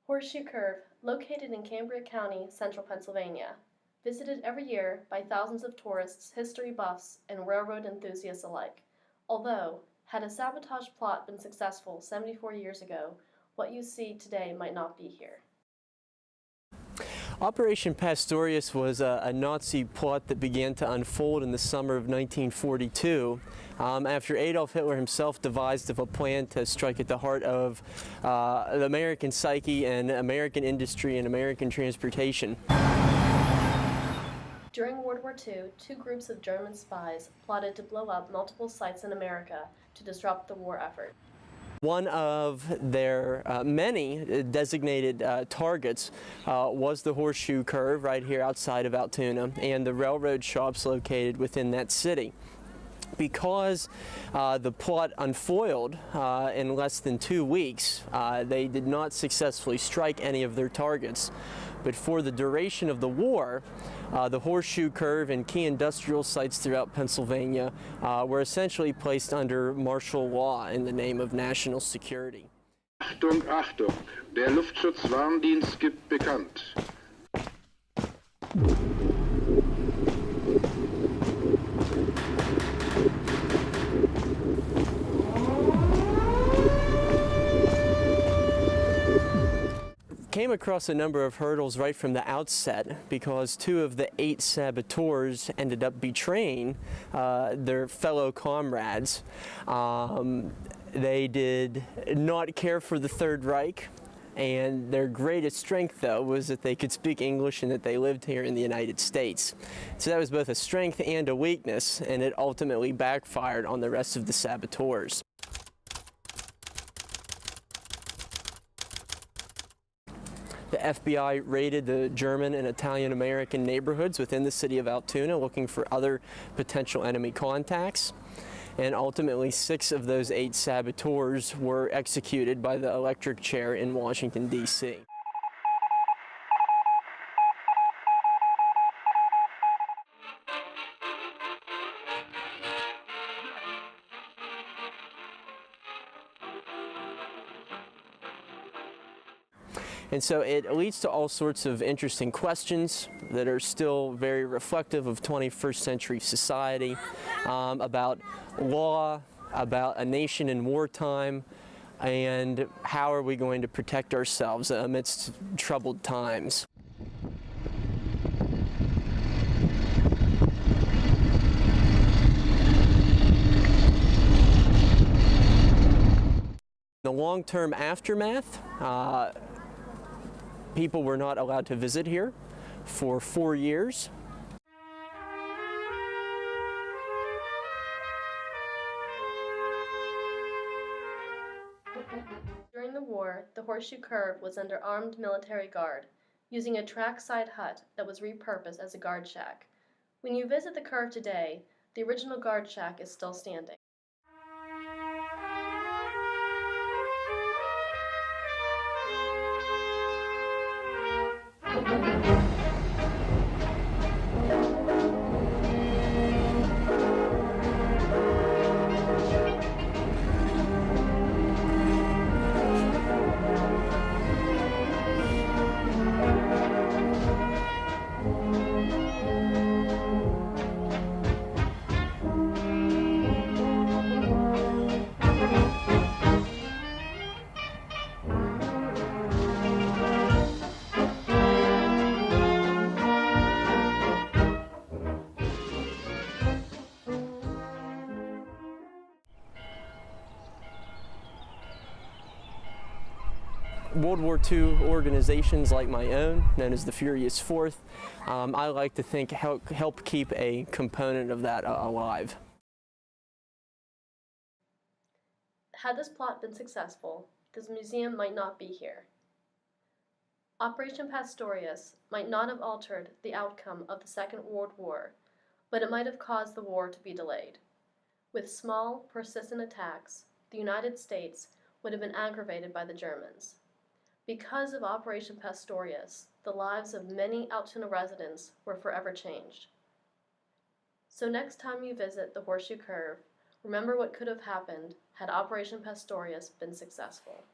Horseshoe Curve, located in Cambria County, central Pennsylvania. Visited every year by thousands of tourists, history buffs, and railroad enthusiasts alike. Although, had a sabotage plot been successful 74 years ago, what you see today might not be here. Operation Pastorius was a Nazi plot that began to unfold in the summer of 1942 after Adolf Hitler himself devised a plan to strike at the heart of the American psyche and American industry and American transportation. During World War II, two groups of German spies plotted to blow up multiple sites in America to disrupt the war effort. One of their many designated targets was the Horseshoe Curve right here outside of Altoona and the railroad shops located within that city. Because the plot unfoiled in less than 2 weeks, they did not successfully strike any of their targets. But for the duration of the war, the Horseshoe Curve and key industrial sites throughout Pennsylvania were essentially placed under martial law in the name of national security. Achtung, Achtung, der Luftschutzwarndienst gibt bekannt. Came across a number of hurdles right from the outset because 2 of the 8 saboteurs ended up betraying their fellow comrades. They did not care for the Third Reich, and their greatest strength, though, was that they could speak English and that they lived here in the United States. So that was both a strength and a weakness, and it ultimately backfired on the rest of the saboteurs. The FBI raided the German and Italian-American neighborhoods within the city of Altoona looking for other potential enemy contacts. And ultimately 6 of those 8 saboteurs were executed by the electric chair in Washington, D.C. And so it leads to all sorts of interesting questions that are still very reflective of 21st century society, about law, about a nation in wartime, and how are we going to protect ourselves amidst troubled times. The long-term aftermath, people were not allowed to visit here for 4 years. During the war, the Horseshoe Curve was under armed military guard, using a trackside hut that was repurposed as a guard shack. When you visit the curve today, the original guard shack is still standing. World War II organizations like my own, known as the Furious Fourth, I like to think help keep a component of that alive. Had this plot been successful, this museum might not be here. Operation Pastorius might not have altered the outcome of the Second World War, but it might have caused the war to be delayed. With small, persistent attacks, the United States would have been aggravated by the Germans. Because of Operation Pastorius, the lives of many Altoona residents were forever changed. So next time you visit the Horseshoe Curve, remember what could have happened had Operation Pastorius been successful.